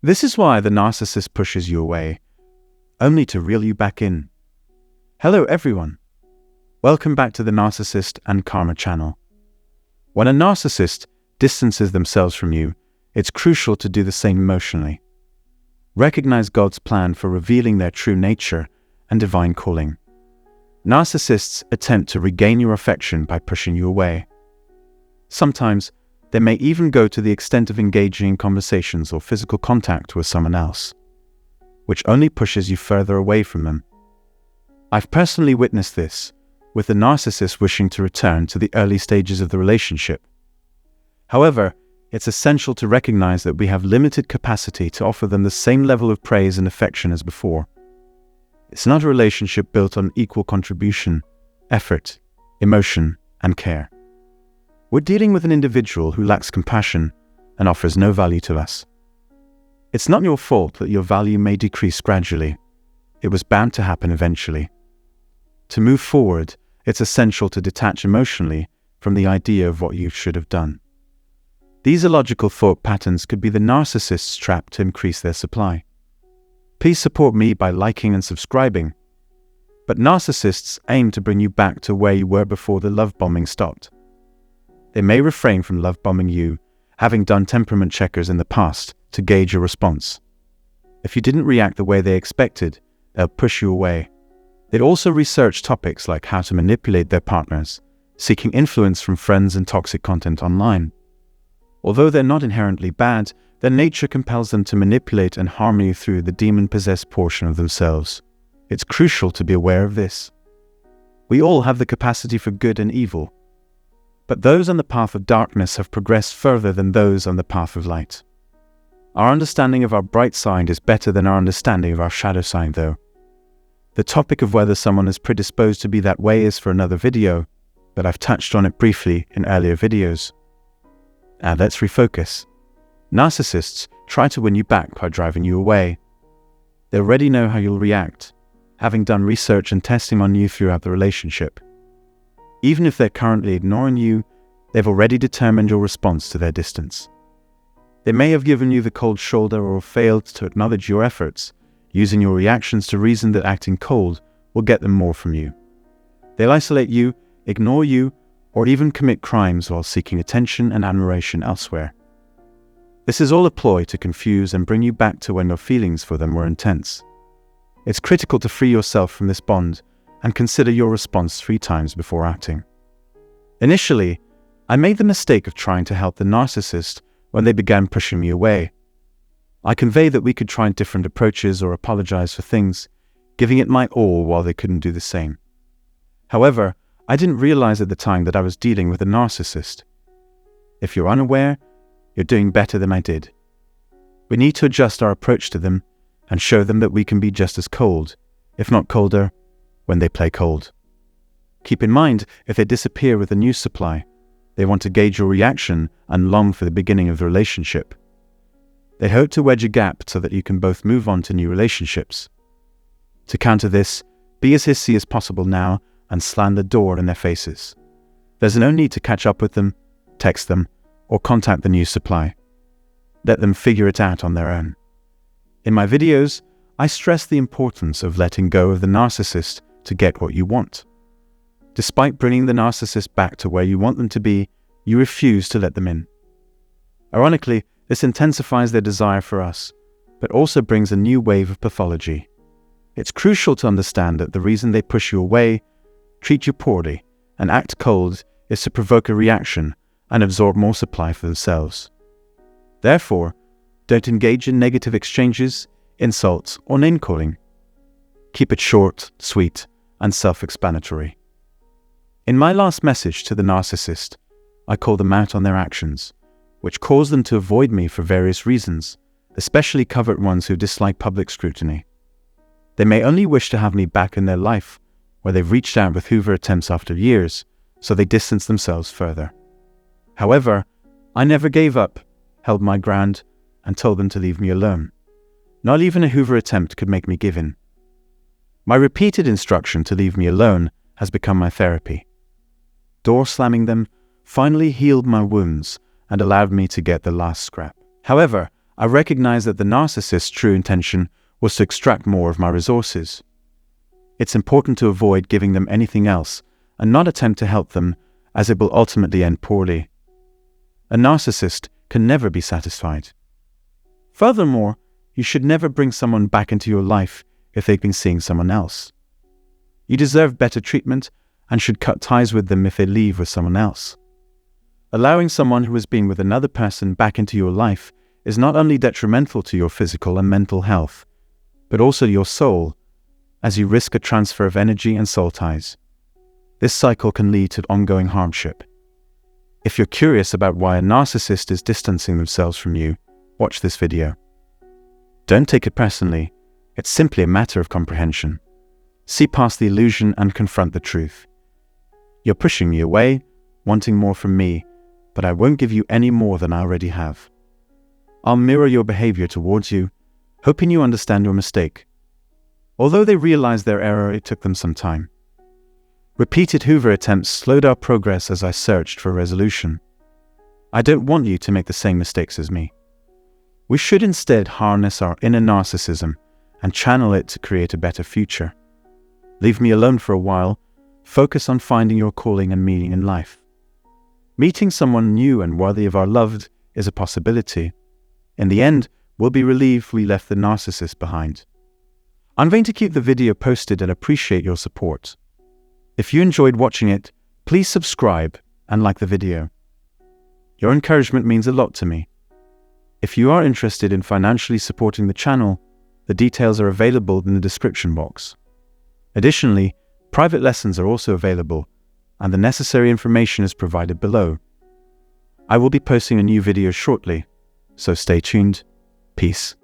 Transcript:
This is why the narcissist pushes you away, only to reel you back in. Hello everyone. Welcome back to the Narcissist and Karma channel. When a narcissist distances themselves from you, it's crucial to do the same emotionally. Recognize God's plan for revealing their true nature and divine calling. Narcissists attempt to regain your affection by pushing you away. Sometimes, they may even go to the extent of engaging in conversations or physical contact with someone else, which only pushes you further away from them. I've personally witnessed this, with the narcissist wishing to return to the early stages of the relationship. However, it's essential to recognize that we have limited capacity to offer them the same level of praise and affection as before. It's not a relationship built on equal contribution, effort, emotion, and care. We're dealing with an individual who lacks compassion and offers no value to us. It's not your fault that your value may decrease gradually. It was bound to happen eventually. To move forward, it's essential to detach emotionally from the idea of what you should have done. These illogical thought patterns could be the narcissist's trap to increase their supply. Please support me by liking and subscribing. But narcissists aim to bring you back to where you were before the love bombing stopped. They may refrain from love bombing you, having done temperament checkers in the past to gauge your response. If you didn't react the way they expected, they'll push you away. They'd also research topics like how to manipulate their partners, seeking influence from friends and toxic content online. Although they're not inherently bad, their nature compels them to manipulate and harm you through the demon-possessed portion of themselves. It's crucial to be aware of this. We all have the capacity for good and evil, but those on the path of darkness have progressed further than those on the path of light. Our understanding of our bright side is better than our understanding of our shadow side, though. The topic of whether someone is predisposed to be that way is for another video, but I've touched on it briefly in earlier videos. Now let's refocus. Narcissists try to win you back by driving you away. They already know how you'll react, having done research and testing on you throughout the relationship. Even if they're currently ignoring you, they've already determined your response to their distance. They may have given you the cold shoulder or failed to acknowledge your efforts, using your reactions to reason that acting cold will get them more from you. They'll isolate you, ignore you, or even commit crimes while seeking attention and admiration elsewhere. This is all a ploy to confuse and bring you back to when your feelings for them were intense. It's critical to free yourself from this bond and consider your response 3 times before acting. Initially, I made the mistake of trying to help the narcissist when they began pushing me away. I conveyed that we could try different approaches or apologize for things, giving it my all while they couldn't do the same. However, I didn't realize at the time that I was dealing with a narcissist. If you're unaware, you're doing better than I did. We need to adjust our approach to them and show them that we can be just as cold, if not colder, when they play cold. Keep in mind, if they disappear with a new supply, they want to gauge your reaction and long for the beginning of the relationship. They hope to wedge a gap so that you can both move on to new relationships. To counter this, be as hissy as possible now and slam the door in their faces. There's no need to catch up with them, text them, or contact the new supply. Let them figure it out on their own. In my videos, I stress the importance of letting go of the narcissist to get what you want. Despite bringing the narcissist back to where you want them to be, you refuse to let them in. Ironically, this intensifies their desire for us, but also brings a new wave of pathology. It's crucial to understand that the reason they push you away, treat you poorly, and act cold is to provoke a reaction and absorb more supply for themselves. Therefore, don't engage in negative exchanges, insults, or name-calling. Keep it short, sweet, and self-explanatory. In my last message to the narcissist, I call them out on their actions, which cause them to avoid me for various reasons, especially covert ones who dislike public scrutiny. They may only wish to have me back in their life, where they've reached out with Hoover attempts after years, so they distance themselves further. However, I never gave up, held my ground, and told them to leave me alone. Not even a Hoover attempt could make me give in. My repeated instruction to leave me alone has become my therapy. Door slamming them, finally healed my wounds and allowed me to get the last scrap. However, I recognize that the narcissist's true intention was to extract more of my resources. It's important to avoid giving them anything else and not attempt to help them, as it will ultimately end poorly. A narcissist can never be satisfied. Furthermore, you should never bring someone back into your life if they've been seeing someone else. You deserve better treatment and should cut ties with them if they leave with someone else. Allowing someone who has been with another person back into your life is not only detrimental to your physical and mental health, but also your soul, as you risk a transfer of energy and soul ties. This cycle can lead to ongoing hardship. If you're curious about why a narcissist is distancing themselves from you, watch this video. Don't take it personally, it's simply a matter of comprehension. See past the illusion and confront the truth. You're pushing me away, wanting more from me, but I won't give you any more than I already have. I'll mirror your behavior towards you, hoping you understand your mistake. Although they realized their error, it took them some time. Repeated Hoover attempts slowed our progress as I searched for resolution. I don't want you to make the same mistakes as me. We should instead harness our inner narcissism and channel it to create a better future. Leave me alone for a while, focus on finding your calling and meaning in life. Meeting someone new and worthy of our love is a possibility. In the end, we'll be relieved we left the narcissist behind. I'm going to keep the video posted and appreciate your support. If you enjoyed watching it, please subscribe and like the video. Your encouragement means a lot to me. If you are interested in financially supporting the channel, the details are available in the description box. Additionally, private lessons are also available, and the necessary information is provided below. I will be posting a new video shortly, so stay tuned. Peace.